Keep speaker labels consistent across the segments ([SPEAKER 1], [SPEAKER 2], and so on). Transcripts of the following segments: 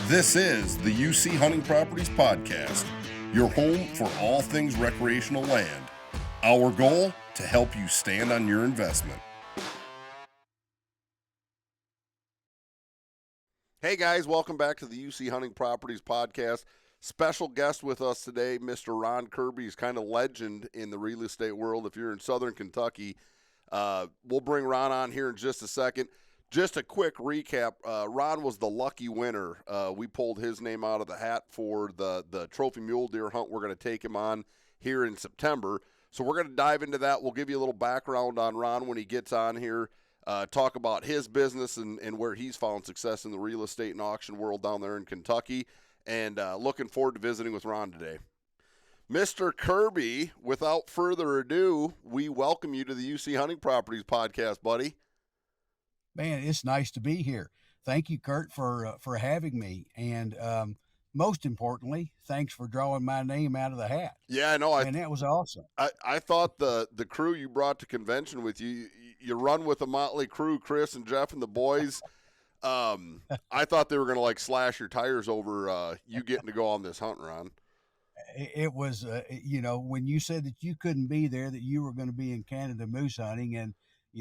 [SPEAKER 1] This is the UC Hunting Properties Podcast, your home for all things recreational land. Our goal, to help you stand on your investment. Hey guys, welcome back to the UC Hunting Properties Podcast. Special guest with us today, Mr. Ron Kirby. He's kind of legend in the real estate world. If you're in Southern Kentucky, we'll bring Ron on here in just a second. Just a quick recap, Ron was the lucky winner. We pulled his name out of the hat for the Trophy Mule Deer hunt we're going to take him on here in September. So we're going to dive into that. We'll give you a little background on Ron when he gets on here, talk about his business and where he's found success in the real estate and auction world down there in Kentucky, and looking forward to visiting with Ron today. Mr. Kirby, without further ado, we welcome you to the UC Hunting Properties Podcast, buddy.
[SPEAKER 2] Man, it's nice to be here. Thank you, Kurt, for having me. And most importantly, thanks for drawing my name out of the hat.
[SPEAKER 1] Yeah, I know.
[SPEAKER 2] And that was awesome.
[SPEAKER 1] I thought the crew you brought to convention with you run with a motley crew, Chris and Jeff and the boys. I thought they were going to like slash your tires over you getting to go on this hunt, Ron.
[SPEAKER 2] It was, when you said that you couldn't be there, that you were going to be in Canada moose hunting, and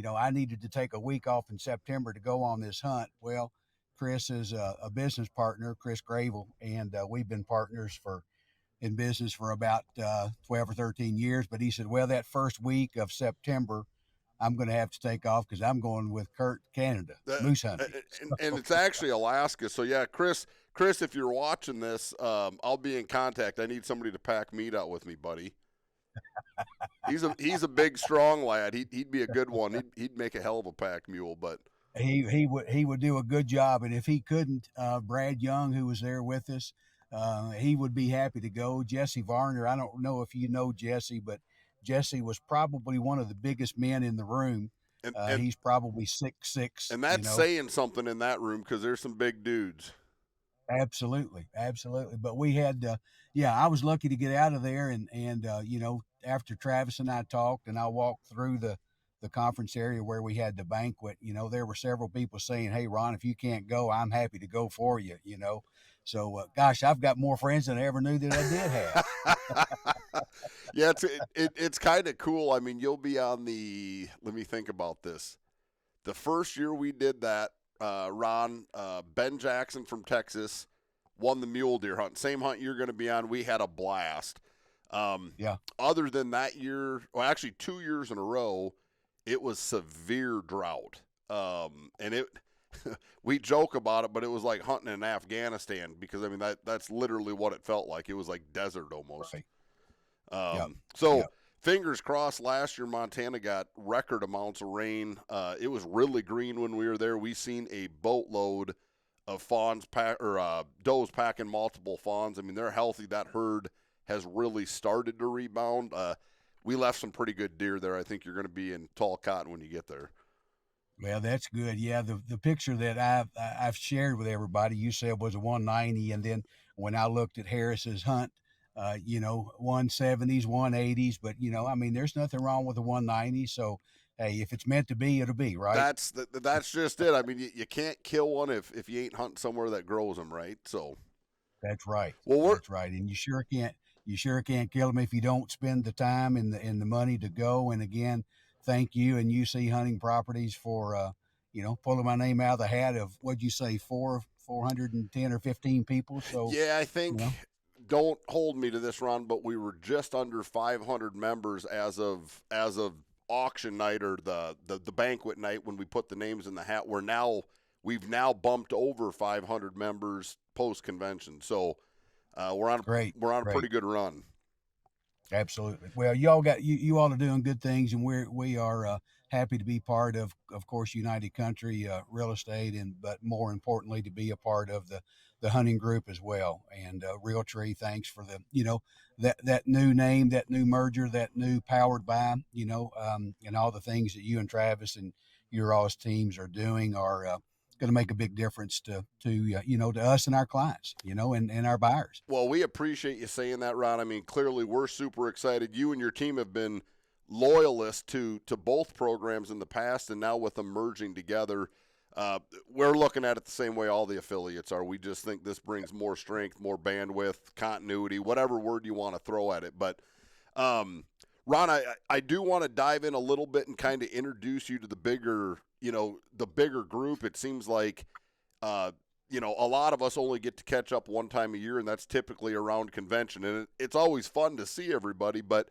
[SPEAKER 2] I needed to take a week off in September to go on this hunt. Well, Chris is a business partner, Chris Gravel, and we've been partners in business for about 12 or 13 years. But he said, well, that first week of September, I'm going to have to take off because I'm going with Kurt to Canada, moose hunting.
[SPEAKER 1] And it's actually Alaska. So, yeah, Chris, if you're watching this, I'll be in contact. I need somebody to pack meat out with me, buddy. He's a big, strong lad. He'd be a good one. He'd make a hell of a pack mule, but
[SPEAKER 2] he would do a good job. And if he couldn't, Brad Young, who was there with us, he would be happy to go. Jesse Varner, I don't know if you know Jesse, but Jesse was probably one of the biggest men in the room. And he's probably 6'6",
[SPEAKER 1] and that's saying something in that room because there's some big dudes.
[SPEAKER 2] Absolutely. But we had, I was lucky to get out of there. And after Travis and I talked and I walked through the conference area where we had the banquet, there were several people saying, hey, Ron, if you can't go, I'm happy to go for you, So, gosh, I've got more friends than I ever knew that I did have.
[SPEAKER 1] Yeah, it's kind of cool. I mean, you'll be on let me think about this. The first year we did that, Ron, Ben Jackson from Texas won the mule deer hunt. Same hunt you're going to be on. We had a blast. Other than that year, well, actually 2 years in a row, it was severe drought. And we joke about it, but it was like hunting in Afghanistan because, I mean, that's literally what it felt like. It was like desert almost. Right. Fingers crossed, last year Montana got record amounts of rain. It was really green when we were there. We seen a boatload of does packing multiple fawns. I mean, they're healthy. That herd has really started to rebound. We left some pretty good deer there. I think you're going to be in tall cotton when you get there.
[SPEAKER 2] Well, that's good. Yeah, the picture that I've shared with everybody, you said was a 190, and then when I looked at Harris's hunt, 170s, 180s, but I mean, there's nothing wrong with a 190. So, hey, if it's meant to be, it'll be, right?
[SPEAKER 1] That's just it. I mean, you can't kill one if you ain't hunting somewhere that grows them, right? So
[SPEAKER 2] that's right.
[SPEAKER 1] Well,
[SPEAKER 2] that's right, and you sure can't kill them if you don't spend the time and the money to go. And again, thank you and UC Hunting Properties for pulling my name out of the hat of, what'd you say, 410 or 15 people. So
[SPEAKER 1] yeah, I think. Don't hold me to this, Ron, but we were just under 500 members as of auction night or the banquet night when we put the names in the hat. We've now bumped over 500 members post convention, so we're on a pretty good run.
[SPEAKER 2] Absolutely. Well, you all are doing good things, and we are happy to be part of course, United Country Real Estate, but more importantly, to be a part of the hunting group as well. And Realtree, thanks for that new name, that new merger, that new powered by, and all the things that you and Travis and your all's teams are doing are going to make a big difference to us and our clients, and our buyers.
[SPEAKER 1] Well, we appreciate you saying that, Ron. I mean, clearly we're super excited. You and your team have been loyalists to both programs in the past, and now with them merging together, Uh, we're looking at it the same way all the affiliates are. We just think this brings more strength, more bandwidth, continuity, whatever word you want to throw at it. But um, Ron, I do want to dive in a little bit and kind of introduce you to the bigger, the bigger group. It seems like, uh, a lot of us only get to catch up one time a year, and that's typically around convention. And it's always fun to see everybody. But,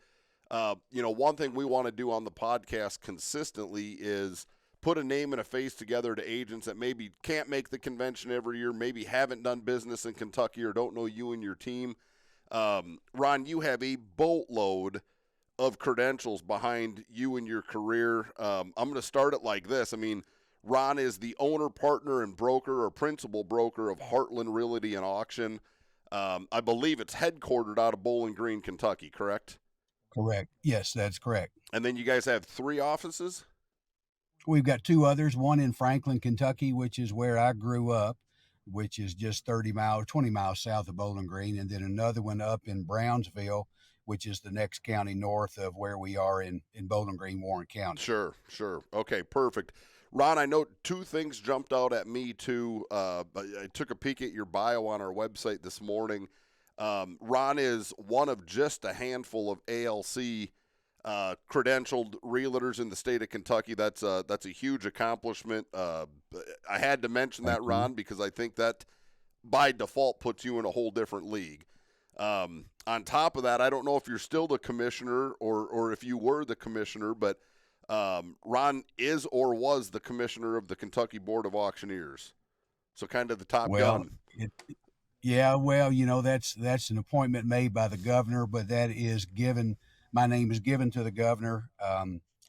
[SPEAKER 1] one thing we want to do on the podcast consistently is put a name and a face together to agents that maybe can't make the convention every year, maybe haven't done business in Kentucky or don't know you and your team. Ron, you have a boatload of credentials behind you and your career. I'm going to start it like this. I mean, Ron is the owner, partner, and broker or principal broker of Heartland Realty and Auction. I believe it's headquartered out of Bowling Green, Kentucky, correct?
[SPEAKER 2] Correct. Yes, that's correct.
[SPEAKER 1] And then you guys have 3 offices?
[SPEAKER 2] We've got 2 others, one in Franklin, Kentucky, which is where I grew up, which is just 30 miles, 20 miles south of Bowling Green, and then another one up in Brownsville, which is the next county north of where we are in Bowling Green, Warren County.
[SPEAKER 1] Sure, sure. Okay, perfect. Ron, I know 2 things jumped out at me too. I took a peek at your bio on our website this morning. Ron is one of just a handful of ALC credentialed realtors in the state of Kentucky. That's a huge accomplishment. I had to mention
[SPEAKER 2] Thank
[SPEAKER 1] that,
[SPEAKER 2] you.
[SPEAKER 1] Ron, because I think that by default puts you in a whole different league. On top of that, I don't know if you're still the commissioner or if you were the commissioner, but Ron is or was the commissioner of the Kentucky Board of Auctioneers. So kind of the top
[SPEAKER 2] Well,
[SPEAKER 1] gun.
[SPEAKER 2] it, yeah, well, that's an appointment made by the governor, but that is given. My name is given to the governor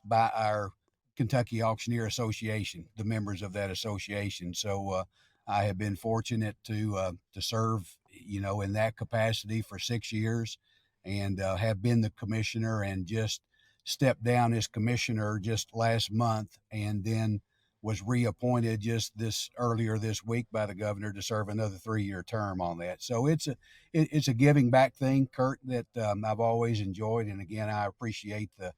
[SPEAKER 2] by our Kentucky Auctioneer Association, the members of that association. So I have been fortunate to serve, in that capacity for 6 years, and have been the commissioner, and just stepped down as commissioner just last month, and then was reappointed just this earlier this week by the governor to serve another 3-year term on that. So it's a giving back thing, Kurt, that I've always enjoyed, and again, I appreciate the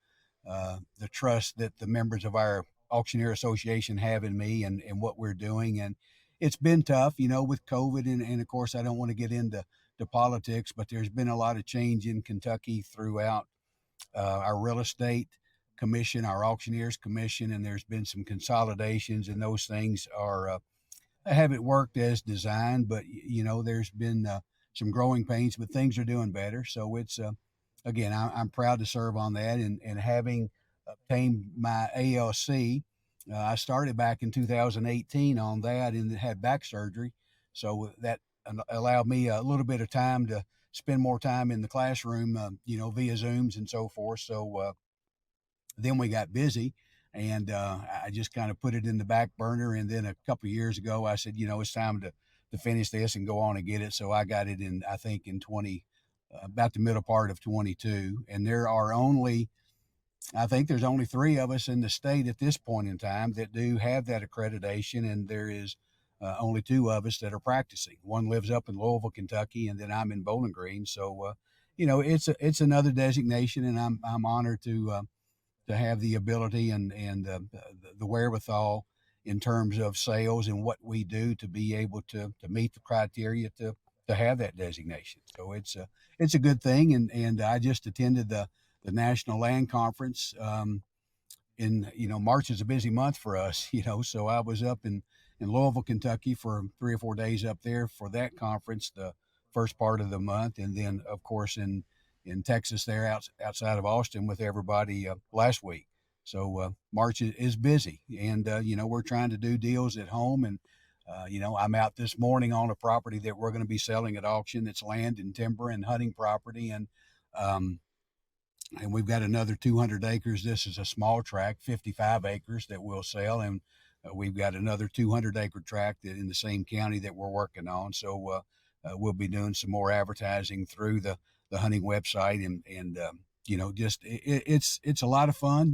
[SPEAKER 2] trust that the members of our auctioneer association have in me and what we're doing. And it's been tough, with COVID, and of course, I don't want to get into politics, but there's been a lot of change in Kentucky throughout our real estate commission, our auctioneers commission, and there's been some consolidations, and those things haven't worked as designed. But there's been some growing pains, but things are doing better. So it's again, I'm proud to serve on that, and having obtained my ALC. I started back in 2018 on that, and had back surgery, so that allowed me a little bit of time to spend more time in the classroom, via Zooms and so forth. So then we got busy, and I just kind of put it in the back burner. And then a couple of years ago, I said, it's time to finish this and go on and get it. So I got it in, I think, in 20, about the middle part of 22. And I think there's only 3 of us in the state at this point in time that do have that accreditation, and there is only 2 of us that are practicing. One lives up in Louisville, Kentucky, and then I'm in Bowling Green. So, it's another designation, and I'm honored to have the ability and the wherewithal in terms of sales and what we do to be able to meet the criteria to have that designation. So it's a good thing. And I just attended the National Land Conference. In March is a busy month for us, so I was up in Louisville, Kentucky for 3 or 4 days up there for that conference the first part of the month, and then of course in Texas there outside of Austin with everybody last week. So March is busy, and we're trying to do deals at home. And I'm out this morning on a property that we're going to be selling at auction. It's land and timber and hunting property, um, and we've got another 200 acres. This is a small tract, 55 acres that we'll sell, and we've got another 200-acre tract that in the same county that we're working on. So we'll be doing some more advertising through the hunting website, and just it's a lot of fun.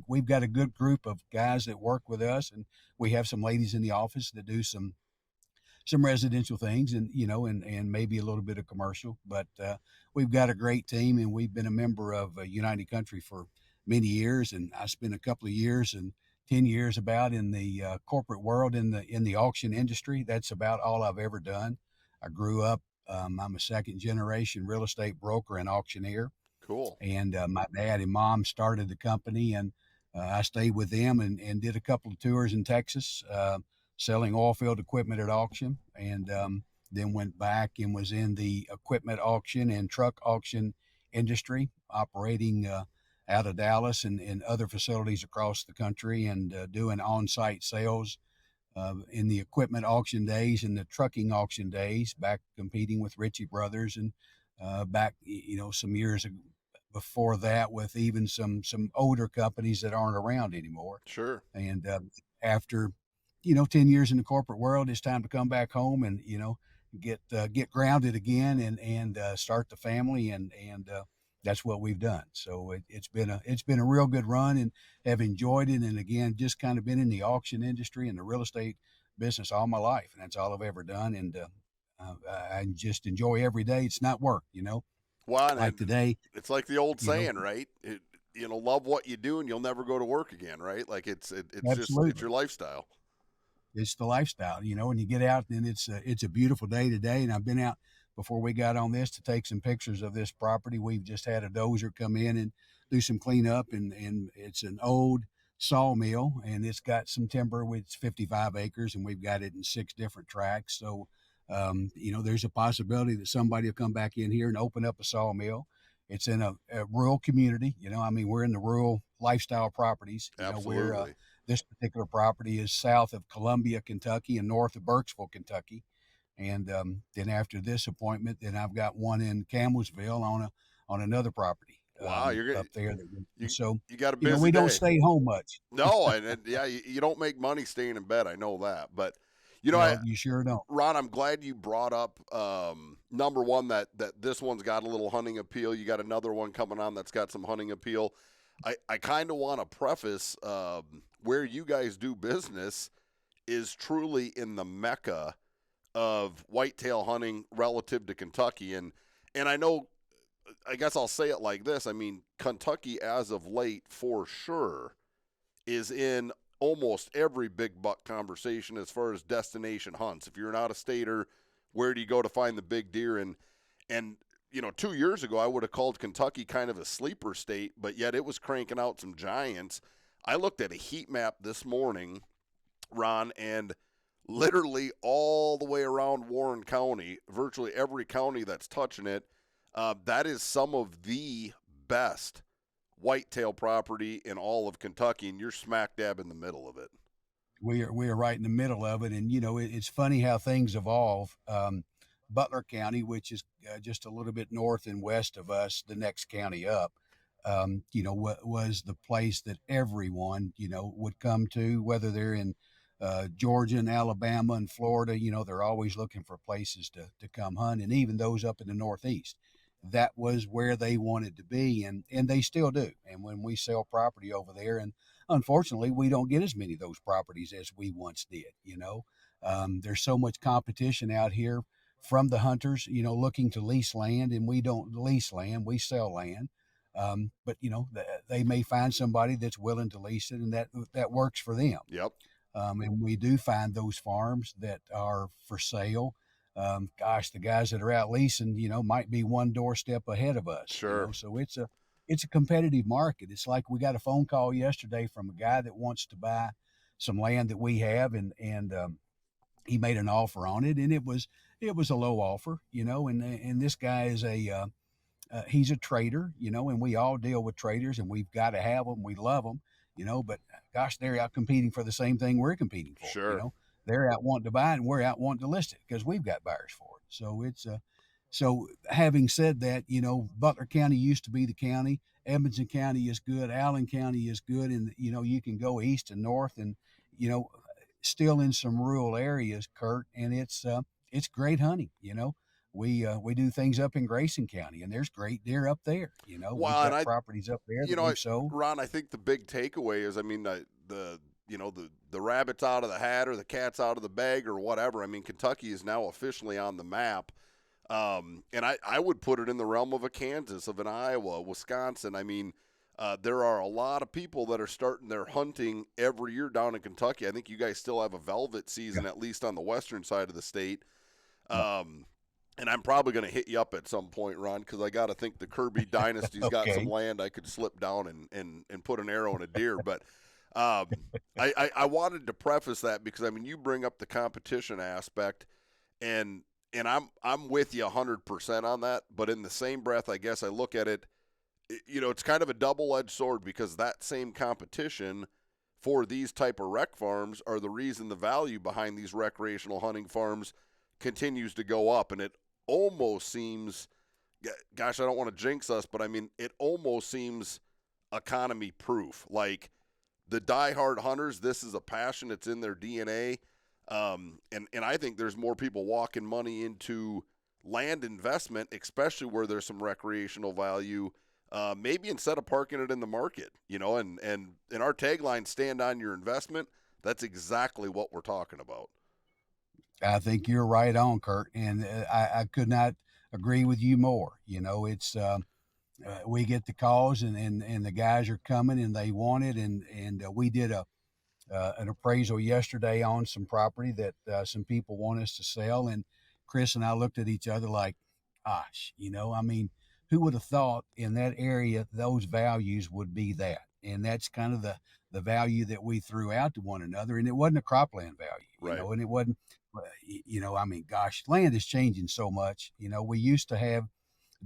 [SPEAKER 2] We've got a good group of guys that work with us, and we have some ladies in the office that do some residential things, and and maybe a little bit of commercial. But we've got a great team, and we've been a member of United Country for many years, and I spent a couple of years and 10 years about in the corporate world in the auction industry. That's about all I've ever done. I grew up. I'm a second generation real estate broker and auctioneer,
[SPEAKER 1] Cool.
[SPEAKER 2] and my dad and mom started the company, and I stayed with them and did a couple of tours in Texas, selling oil field equipment at auction, and then went back and was in the equipment auction and truck auction industry, operating out of Dallas and other facilities across the country, and doing on-site sales in the equipment auction days and the trucking auction days, back competing with Ritchie Brothers, and back some years before that with even some older companies that aren't around anymore.
[SPEAKER 1] Sure.
[SPEAKER 2] And after 10 years in the corporate world, it's time to come back home and get grounded again and start the family, and that's what we've done. So it's been a real good run, and have enjoyed it. And again, just kind of been in the auction industry and the real estate business all my life, and that's all I've ever done. And I just enjoy every day. It's not work.
[SPEAKER 1] Well,
[SPEAKER 2] Like
[SPEAKER 1] and
[SPEAKER 2] today,
[SPEAKER 1] it's like the old
[SPEAKER 2] you know,
[SPEAKER 1] saying, right? Love what you do, and you'll never go to work again, right? Like it's just it's
[SPEAKER 2] absolutely.
[SPEAKER 1] your lifestyle.
[SPEAKER 2] It's the lifestyle, and you get out and it's a beautiful day today. And I've been out before we got on this to take some pictures of this property. We've just had a dozer come in and do some cleanup, and it's an old sawmill, and it's got some timber. It's 55 acres, and we've got it in 6 different tracks. So, there's a possibility that somebody will come back in here and open up a sawmill. It's in a rural community. I mean, we're in the rural lifestyle properties. We're
[SPEAKER 1] Absolutely.
[SPEAKER 2] this particular property is south of Columbia, Kentucky, and north of Burkesville, Kentucky. And then after this appointment, then I've got one in Campbellsville on another property
[SPEAKER 1] Wow,
[SPEAKER 2] up there.
[SPEAKER 1] you
[SPEAKER 2] So,
[SPEAKER 1] you got a busy
[SPEAKER 2] we don't
[SPEAKER 1] day.
[SPEAKER 2] stay home much.
[SPEAKER 1] No, and yeah, you don't make money staying in bed. I know that, but I
[SPEAKER 2] No, you sure don't.
[SPEAKER 1] Ron, I'm glad you brought up number one that this one's got a little hunting appeal. You got another one coming on that's got some hunting appeal. I kind of want to preface where you guys do business is truly in the Mecca of whitetail hunting relative to Kentucky, and I know. I guess I'll say it like this. I mean, Kentucky, as of late, for sure, is in almost every big buck conversation as far as destination hunts. If you're an out-of-stater, where do you go to find the big deer? And 2 years ago, I would have called Kentucky kind of a sleeper state, but yet it was cranking out some giants. I looked at a heat map this morning, Ron, and literally all the way around Warren County, virtually every county that's touching it, that is some of the best whitetail property in all of Kentucky, and you're smack dab in the middle of it.
[SPEAKER 2] We are right in the middle of it, and it's funny how things evolve. Butler County, which is just a little bit north and west of us, the next county up, was the place that everyone would come to, whether they're in Georgia and Alabama and Florida. They're always looking for places to come hunt, and even those up in the Northeast. That was where they wanted to be, and they still do. And when we sell property over there, and unfortunately, we don't get as many of those properties as we once did. There's so much competition out here from the hunters, looking to lease land, and we don't lease land, we sell land. But they may find somebody that's willing to lease it, and that works for them.
[SPEAKER 1] Yep.
[SPEAKER 2] And we do find those farms that are for sale. Gosh, the guys that are out leasing, might be one doorstep ahead of us.
[SPEAKER 1] Sure.
[SPEAKER 2] So it's a competitive market. It's like we got a phone call yesterday from a guy that wants to buy some land that we have, and he made an offer on it, and it was a low offer, and this guy is he's a trader, and we all deal with traders, and we've got to have them. We love them, but gosh, they're out competing for the same thing we're competing for.
[SPEAKER 1] Sure.
[SPEAKER 2] They're out wanting to buy it, and we're out wanting to list it because we've got buyers for it. So having said that, Butler County used to be the county. Edmonson County is good. Allen County is good, and you can go east and north, and you know, still in some rural areas, Kurt, and it's great hunting. We do things up in Grayson County, and there's great deer up there. We've
[SPEAKER 1] Well, and
[SPEAKER 2] got properties up there that we've sold.
[SPEAKER 1] Ron, I think the big takeaway is, I mean, the rabbit's out of the hat or the cat's out of the bag or whatever. I mean, Kentucky is now officially on the map. And I would put it in the realm of a Kansas, of an Iowa, Wisconsin. I mean, There are a lot of people that are starting their hunting every year down in Kentucky. I think you guys still have a velvet season,
[SPEAKER 2] Yeah.
[SPEAKER 1] at least on the western side of the state.
[SPEAKER 2] Yeah.
[SPEAKER 1] And I'm probably going to hit you up at some point, Ron, because I got to think the Kirby dynasty's got some
[SPEAKER 2] Okay.
[SPEAKER 1] land I could slip down and put an arrow in a deer. But I wanted to preface that because I mean you bring up the competition aspect, and I'm with you 100% on that. But in the same breath, I guess I look at it, you know, it's kind of a double-edged sword because that same competition for these type of rec farms are the reason the value behind these recreational hunting farms continues to go up, and it almost seems, gosh, I don't want to jinx us, but I mean, it almost seems economy proof. Like the diehard hunters, this is a passion; it's in their DNA, and I think there's more people walking money into land investment, especially where there's some recreational value. Maybe instead of parking it in the market, you know, and our tagline, stand on your investment. That's exactly what we're talking about.
[SPEAKER 2] I think you're right on, Kurt, and I could not agree with you more. It's we get the calls, and the guys are coming, and they want it, and we did an appraisal yesterday on some property that some people want us to sell, and Chris and I looked at each other like, gosh, I mean, who would have thought in that area those values would be that? And that's kind of the value that we threw out to one another, and it wasn't a cropland value,
[SPEAKER 1] Right.
[SPEAKER 2] and it wasn't, I mean, gosh, land is changing so much. We used to have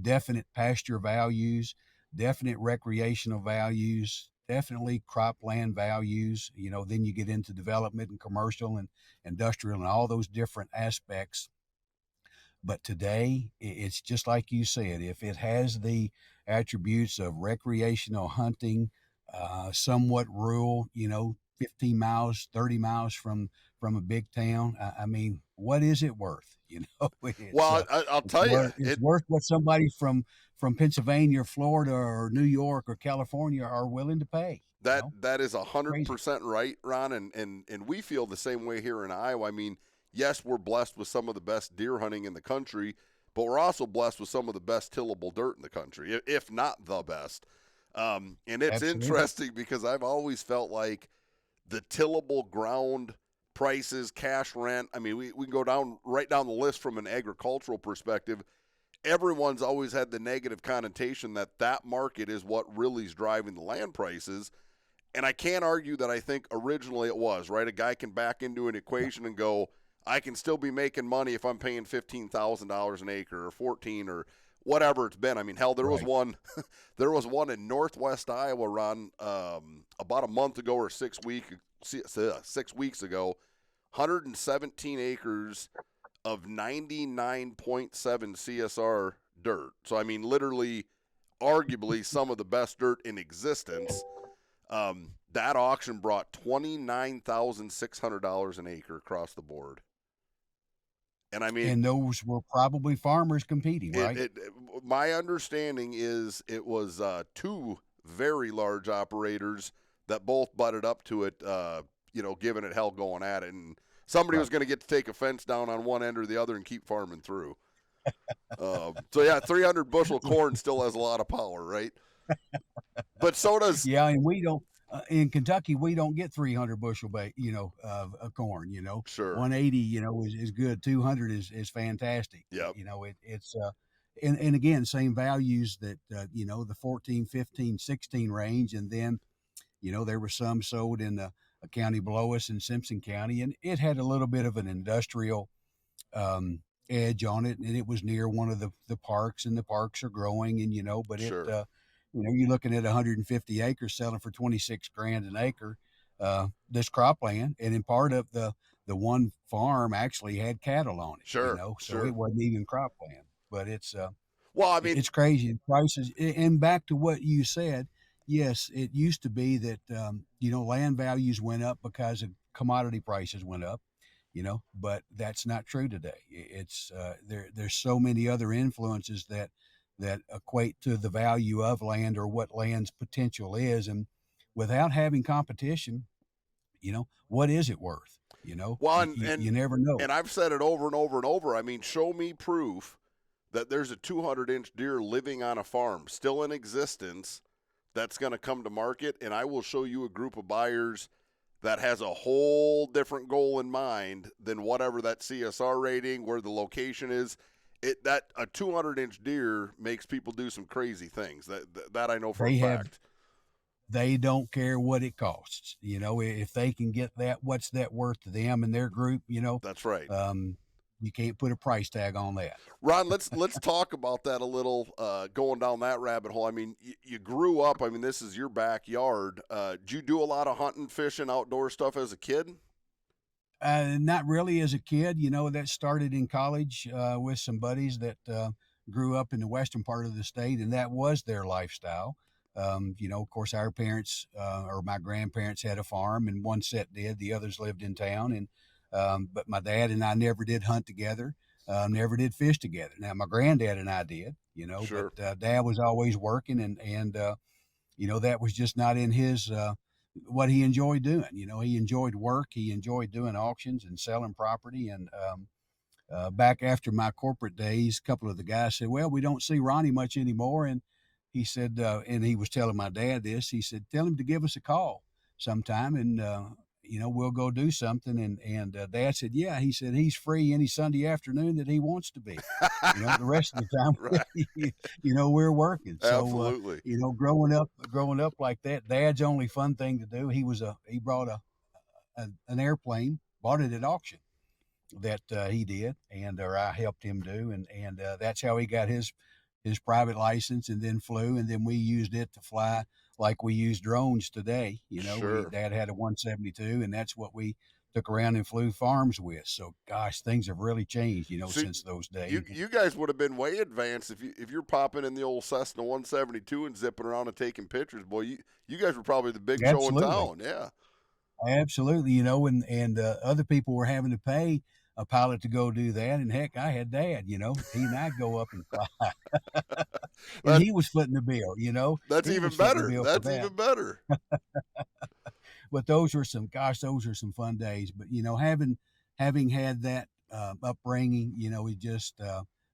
[SPEAKER 2] definite pasture values, definite recreational values, definitely cropland values. Then you get into development and commercial and industrial and all those different aspects. But today, it's just like you said, if it has the attributes of recreational hunting, somewhat rural, 15 miles, 30 miles from a big town, I mean, what is it worth?
[SPEAKER 1] Well, I'll tell you,
[SPEAKER 2] It's worth what somebody from Pennsylvania, Florida, or New York, or California are willing to pay.
[SPEAKER 1] that is
[SPEAKER 2] Crazy.
[SPEAKER 1] 100% right, Ron, and we feel the same way here in Iowa. I mean, yes, we're blessed with some of the best deer hunting in the country, but we're also blessed with some of the best tillable dirt in the country, if not the best. And it's
[SPEAKER 2] Absolutely.
[SPEAKER 1] interesting because I've always felt like the tillable ground prices, cash rent. I mean, we can go down right down the list from an agricultural perspective. Everyone's always had the negative connotation that that market is what really is driving the land prices. And I can't argue that I think originally it was, right? A guy can back into an
[SPEAKER 2] Yeah.
[SPEAKER 1] equation and go, I can still be making money if I'm paying $15,000 an acre or 14 or whatever it's been. I mean, hell, there was
[SPEAKER 2] Right.
[SPEAKER 1] one there was one in northwest Iowa, Ron, about a month ago or 6 weeks ago, 117 acres of 99.7 CSR dirt. So I mean, literally, arguably some of the best dirt in existence. That auction brought $29,600 an acre across the board. And I mean,
[SPEAKER 2] And those were probably farmers competing,
[SPEAKER 1] it,
[SPEAKER 2] right?
[SPEAKER 1] it my understanding is it was two very large operators that both butted up to it, giving it hell going at it. And somebody was
[SPEAKER 2] Right.
[SPEAKER 1] going to get to take a fence down on one end or the other and keep farming through. So yeah, 300 bushel corn still has a lot of power, right? But so does
[SPEAKER 2] Yeah, and we don't in Kentucky we don't get 300 bushel of corn.
[SPEAKER 1] sure,
[SPEAKER 2] 180 is good. 200 is fantastic.
[SPEAKER 1] yep,
[SPEAKER 2] It's and again same values that the 14, 15, 16 range, and then there were some sold in a county below us in Simpson County, and it had a little bit of an industrial um, edge on it, and it was near one of the parks, and the parks are growing, and but
[SPEAKER 1] sure,
[SPEAKER 2] you're looking at 150 acres selling for 26 grand an acre, this cropland, and in part of the one farm actually had cattle on it,
[SPEAKER 1] sure,
[SPEAKER 2] so it
[SPEAKER 1] sure.
[SPEAKER 2] wasn't even cropland, but
[SPEAKER 1] Well, I mean,
[SPEAKER 2] it's crazy prices. And back to what you said, yes, it used to be that land values went up because of commodity prices went up, but that's not true today. It's there's so many other influences that equate to the value of land or what land's potential is, and without having competition, what is it worth?
[SPEAKER 1] well,
[SPEAKER 2] You never know.
[SPEAKER 1] and I've said it over and over and over. I mean, show me proof that there's a 200-inch deer living on a farm, still in existence, that's going to come to market, and I will show you a group of buyers that has a whole different goal in mind than whatever that CSR rating, where the location is. That a 200-inch deer makes people do some crazy things. That I know for a
[SPEAKER 2] They have
[SPEAKER 1] fact.
[SPEAKER 2] they don't care what it costs. If they can get that, what's that worth to them and their group?
[SPEAKER 1] That's right.
[SPEAKER 2] Um, you can't put a price tag on that.
[SPEAKER 1] Ron, let's talk about that a little. Going down that rabbit hole. I mean, you grew up. I mean, this is your backyard. Did you do a lot of hunting, fishing, outdoor stuff as a kid?
[SPEAKER 2] Not really as a kid. That started in college with some buddies that grew up in the western part of the state, and that was their lifestyle. Of course, our parents or my grandparents had a farm, and one set did. The others lived in town, and but my dad and I never did hunt together. Never did fish together. Now, my granddad and I did, but
[SPEAKER 1] Sure,
[SPEAKER 2] dad was always working, and that was just not in his what he enjoyed doing. He enjoyed work. He enjoyed doing auctions and selling property. And back after my corporate days, a couple of the guys said, "Well, we don't see Ronnie much anymore." And he said, and he was telling my dad this. He said, "Tell him to give us a call sometime, and we'll go do something." And Dad said, "Yeah." He said he's free any Sunday afternoon that he wants to be. The rest of the
[SPEAKER 1] right.
[SPEAKER 2] time, we're working. So,
[SPEAKER 1] Absolutely.
[SPEAKER 2] growing up like that, Dad's only fun thing to do. He brought an airplane, bought it at auction that he did, and or I helped him do, and that's how he got his private license, and then flew, and then we used it to fly like we use drones today.
[SPEAKER 1] Sure.
[SPEAKER 2] Dad had a 172, and that's what we took around and flew farms with. So, gosh, things have really changed,
[SPEAKER 1] So
[SPEAKER 2] since those
[SPEAKER 1] you
[SPEAKER 2] days.
[SPEAKER 1] you guys would have been way advanced if you're popping in the old Cessna 172 and zipping around and taking pictures. Boy, you guys were probably the big show in
[SPEAKER 2] Absolutely.
[SPEAKER 1] town. Yeah.
[SPEAKER 2] Absolutely, and other people were having to pay a pilot to go do that, and heck, I had Dad. He and I go up and fly, and
[SPEAKER 1] That
[SPEAKER 2] he was footing the bill.
[SPEAKER 1] that's
[SPEAKER 2] He
[SPEAKER 1] even
[SPEAKER 2] was footing the
[SPEAKER 1] better.
[SPEAKER 2] bill for
[SPEAKER 1] That's
[SPEAKER 2] that.
[SPEAKER 1] even better.
[SPEAKER 2] But those are some fun days. But having had that upbringing, it just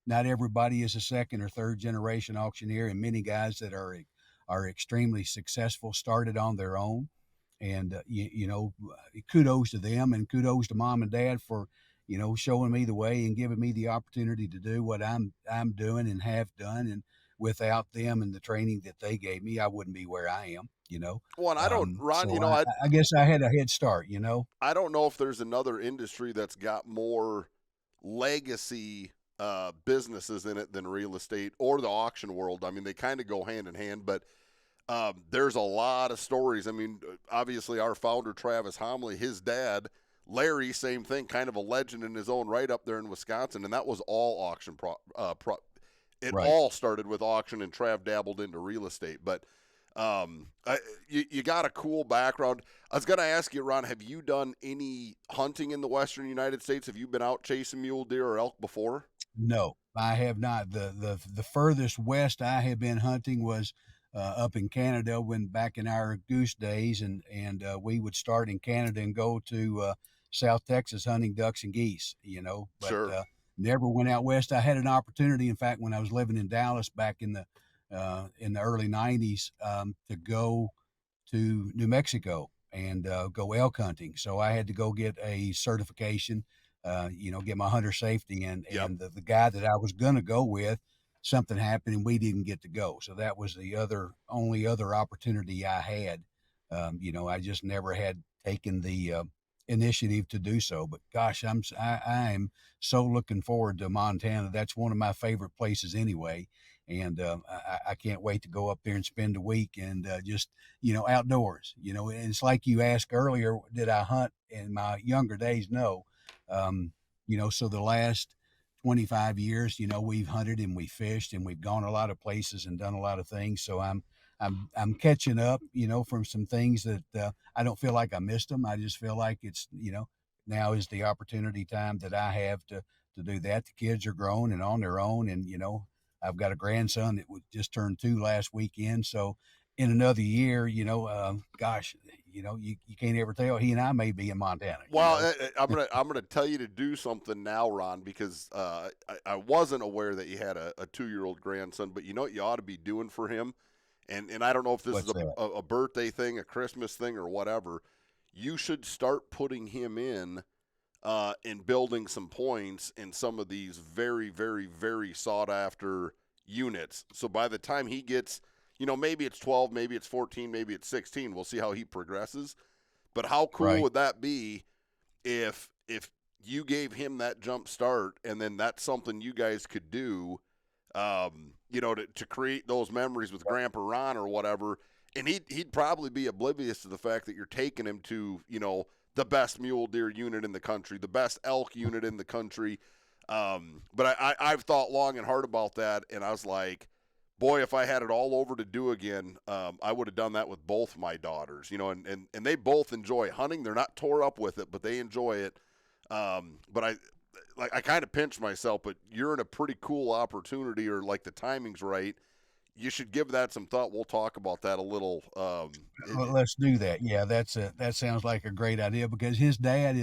[SPEAKER 2] not everybody is a second or third generation auctioneer, and many guys that are extremely successful started on their own. And kudos to them, and kudos to mom and dad for showing me the way and giving me the opportunity to do what I'm doing and have done. And without them and the training that they gave me, I wouldn't be where I am.
[SPEAKER 1] Well, and I don't, Ron.
[SPEAKER 2] So I guess I had a head start.
[SPEAKER 1] I don't know if there's another industry that's got more legacy businesses in it than real estate or the auction world. I mean, they kind of go hand in hand, but there's a lot of stories. I mean, obviously, our founder, Travis Homley, his dad, Larry, same thing, kind of a legend in his own right up there in Wisconsin, and that was all auction. It
[SPEAKER 2] Right.
[SPEAKER 1] all started with auction, and Trav dabbled into real estate. But you got a cool background. I was going to ask you, Ron, have you done any hunting in the western United States? Have you been out chasing mule deer or elk before?
[SPEAKER 2] No, I have not. The furthest west I have been hunting was up in Canada, when back in our goose days, and we would start in Canada and go to South Texas hunting ducks and geese. But
[SPEAKER 1] Sure.
[SPEAKER 2] never went out west. I had an opportunity, in fact, when I was living in Dallas back in the early '90s, to go to New Mexico and go elk hunting. So I had to go get a certification, get my hunter safety. And
[SPEAKER 1] Yep.
[SPEAKER 2] and the guy that I was going to go with, something happened and we didn't get to go. So that was the only other opportunity I had. I just never had taken the initiative to do so. But gosh, I am so looking forward to Montana. That's one of my favorite places anyway. And I can't wait to go up there and spend a week and just outdoors. And it's like you asked earlier, did I hunt in my younger days? No. So the last 25 years, we've hunted and we fished and we've gone a lot of places and done a lot of things. So I'm catching up, from some things that I don't feel like I missed them. I just feel like it's, now is the opportunity time that I have to do that. The kids are grown and on their own, and I've got a grandson that would just turned 2 last weekend. So in another year, gosh, you can't ever tell. He and I may be in Montana.
[SPEAKER 1] Well, I'm gonna tell you to do something now, Ron, because I wasn't aware that you had a 2-year-old grandson. But you know what you ought to be doing for him and I don't know if this is
[SPEAKER 2] What's that?
[SPEAKER 1] a birthday thing, a Christmas thing, or whatever. You should start putting him in building some points in some of these very, very, very sought after units. So by the time he gets, maybe it's 12, maybe it's 14, maybe it's 16. We'll see how he progresses. But how cool
[SPEAKER 2] Right.
[SPEAKER 1] would that be if you gave him that jump start, and then that's something you guys could do, to create those memories with Grandpa Ron or whatever. And he'd probably be oblivious to the fact that you're taking him to, the best mule deer unit in the country, the best elk unit in the country. But I've thought long and hard about that, and I was like, boy, if I had it all over to do again, I would have done that with both my daughters, and they both enjoy hunting. They're not tore up with it, but they enjoy it. But I kind of pinch myself, but you're in a pretty cool opportunity, or like the timing's right. You should give that some thought. We'll talk about that a little.
[SPEAKER 2] Well, let's do that. Yeah, that sounds like a great idea because his dad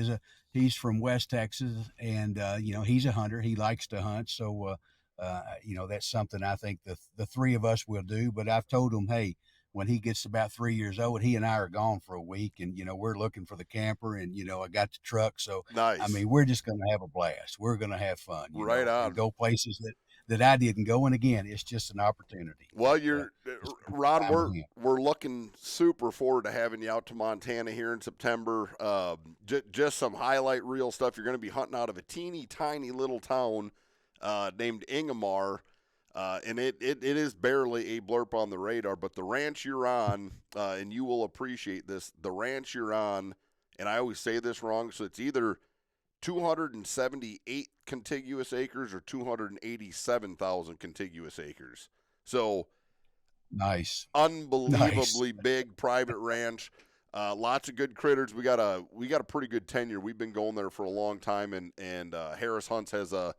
[SPEAKER 2] he's from West Texas, and he's a hunter. He likes to hunt, so that's something I think the three of us will do. But I've told him, hey, when he gets about 3 years old, he and I are gone for a week, and we're looking for the camper, and I got the truck, so I
[SPEAKER 1] Nice.
[SPEAKER 2] mean we're just going to have a blast. We're going to have fun,
[SPEAKER 1] Right
[SPEAKER 2] and
[SPEAKER 1] on.
[SPEAKER 2] go places that I didn't go. And again, it's just an opportunity
[SPEAKER 1] Well,
[SPEAKER 2] that
[SPEAKER 1] you're
[SPEAKER 2] to spend
[SPEAKER 1] Ron.
[SPEAKER 2] time with
[SPEAKER 1] We're
[SPEAKER 2] him.
[SPEAKER 1] we're looking super forward to having you out to Montana here in September. Just some highlight reel stuff. You're going to be hunting out of a teeny tiny little town named Ingomar, and it is barely a blurb on the radar. But the ranch you're on, and you will appreciate this. The ranch you're on, and I always say this wrong, so it's either 278 contiguous acres or 287,000 contiguous acres. So
[SPEAKER 2] Nice, nice.
[SPEAKER 1] unbelievably big private ranch. Lots of good critters. We got a pretty good tenure. We've been going there for a long time, and Harris Hunts has a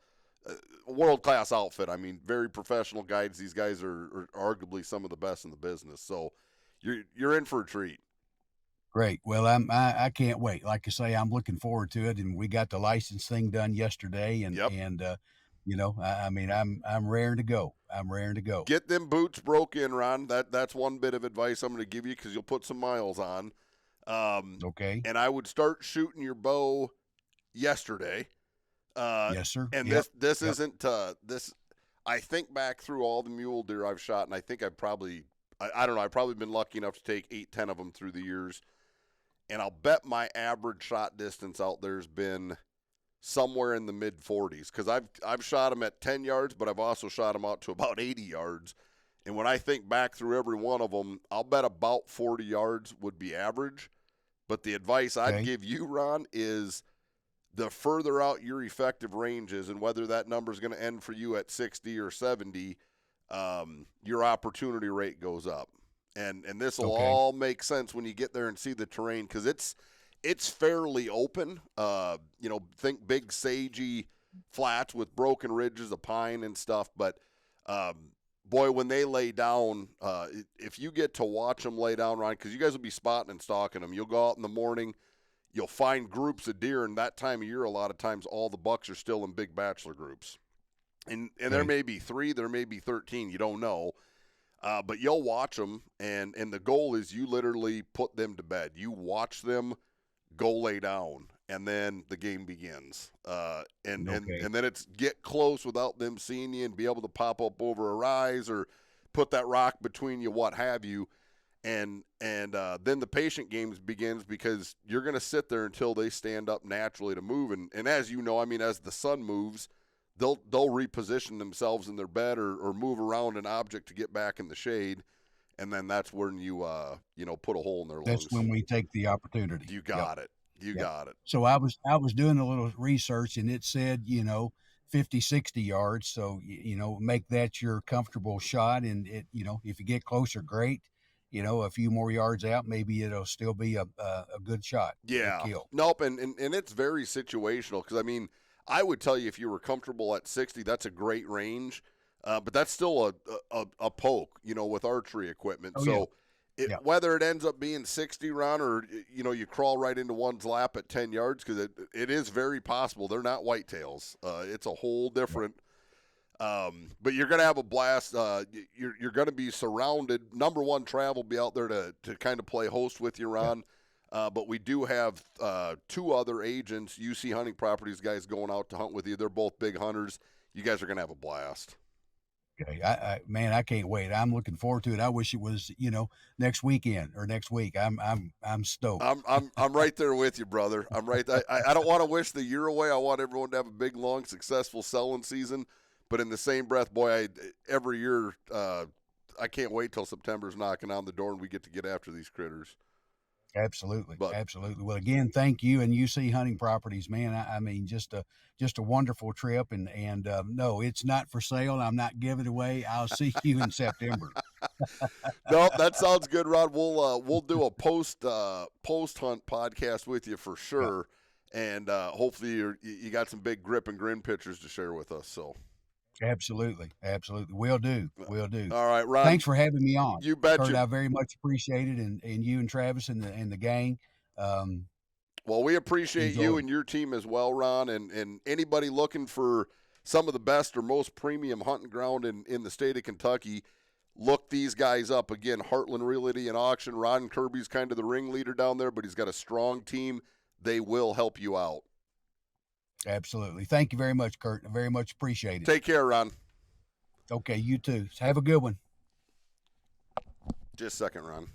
[SPEAKER 1] world class outfit. I mean, very professional guides. These guys are arguably some of the best in the business. So you're in for a treat.
[SPEAKER 2] Great. Well, I can't wait. Like I say, I'm looking forward to it, and we got the license thing done yesterday, and
[SPEAKER 1] Yep.
[SPEAKER 2] I mean, I'm raring to go. I'm raring to go.
[SPEAKER 1] Get them boots broke in, Ron. That's one bit of advice I'm going to give you because you'll put some miles on.
[SPEAKER 2] Okay.
[SPEAKER 1] And I would start shooting your bow yesterday.
[SPEAKER 2] Yes, sir.
[SPEAKER 1] And
[SPEAKER 2] Yep.
[SPEAKER 1] this
[SPEAKER 2] Yep.
[SPEAKER 1] isn't this. I think back through all the mule deer I've shot, and I think I don't know. I've probably been lucky enough to take 8-10 of them through the years, and I'll bet my average shot distance out there's been somewhere in the mid 40s because I've shot them at 10 yards, but I've also shot them out to about 80 yards. And when I think back through every one of them, I'll bet about 40 yards would be average. But the advice I'd
[SPEAKER 2] Okay.
[SPEAKER 1] give you, Ron, is the further out your effective range is, and whether that number is going to end for you at 60 or 70, your opportunity rate goes up. And this will
[SPEAKER 2] Okay.
[SPEAKER 1] all make sense when you get there and see the terrain because it's fairly open. Think big sagey flats with broken ridges of pine and stuff. But boy, when they lay down, if you get to watch them lay down, Ryan, because you guys will be spotting and stalking them. You'll go out in the morning. You'll find groups of deer, and that time of year, a lot of times, all the bucks are still in big bachelor groups. And there
[SPEAKER 2] Okay.
[SPEAKER 1] may be 3, there may be 13, you don't know. But you'll watch them, and the goal is you literally put them to bed. You watch them go lay down, and then the game begins. And
[SPEAKER 2] Okay.
[SPEAKER 1] then it's get close without them seeing you and be able to pop up over a rise or put that rock between you, what have you. And then the patient games begins because you're going to sit there until they stand up naturally to move. And as you know, I mean, as the sun moves, they'll reposition themselves in their bed or move around an object to get back in the shade, and then that's when you put a hole in their
[SPEAKER 2] That's
[SPEAKER 1] lungs.
[SPEAKER 2] when we take the opportunity.
[SPEAKER 1] You
[SPEAKER 2] Yep.
[SPEAKER 1] got it. You
[SPEAKER 2] Yep.
[SPEAKER 1] got it.
[SPEAKER 2] So I was doing a little research, and it said 50, 60 yards. So make that your comfortable shot, and if you get closer, great. A few more yards out, maybe it'll still be a good shot, a
[SPEAKER 1] Yeah.
[SPEAKER 2] kill.
[SPEAKER 1] Nope. And it's very situational because I mean, I would tell you if you were comfortable at 60, that's a great range. But that's still a poke, with archery equipment.
[SPEAKER 2] Oh yeah,
[SPEAKER 1] So
[SPEAKER 2] yeah.
[SPEAKER 1] whether it ends up being 60, Ron, or you crawl right into one's lap at 10 yards, because it is very possible they're not whitetails. It's a whole different But you're going to have a blast. You're going to be surrounded. Number one, Trav will be out there to kind of play host with you, Ron. But we do have two other agents, UC Hunting Properties guys, going out to hunt with you. They're both big hunters. You guys are going to have a blast.
[SPEAKER 2] Okay, man, I can't wait. I'm looking forward to it. I wish it was, next weekend or next week. I'm stoked.
[SPEAKER 1] I'm right there with you, brother. I'm right. I don't want to wish the year away. I want everyone to have a big, long, successful selling season. But in the same breath, boy, every year I can't wait till September's knocking on the door and we get to get after these critters.
[SPEAKER 2] Absolutely,
[SPEAKER 1] But
[SPEAKER 2] absolutely. Well, again, thank you and UC Hunting Properties, man. I mean, just a wonderful trip, and no, it's not for sale. I'm not giving it away. I'll see you in September.
[SPEAKER 1] no, that sounds good, Rod. We'll do a post hunt podcast with you for
[SPEAKER 2] Yeah,
[SPEAKER 1] sure, and hopefully you got some big grip and grin pictures to share with us. So
[SPEAKER 2] absolutely, absolutely. Will do, will do.
[SPEAKER 1] all right, Ron,
[SPEAKER 2] Thanks for having me on,
[SPEAKER 1] you
[SPEAKER 2] Kurt.
[SPEAKER 1] betcha.
[SPEAKER 2] I very much appreciate it, and you and Travis and the gang. Um,
[SPEAKER 1] Well, we appreciate you
[SPEAKER 2] enjoyed
[SPEAKER 1] and your team as well, Ron, and anybody looking for some of the best or most premium hunting ground in the state of Kentucky. Look these guys up. Again, Heartland Realty and Auction. Ron Kirby's kind of the ringleader down there, but he's got a strong team. They will help you out.
[SPEAKER 2] Absolutely. Thank you very much, Kurt. I very much appreciate it.
[SPEAKER 1] Take care, Ron.
[SPEAKER 2] Okay, you too. Have a good one.
[SPEAKER 1] Just a second, Ron.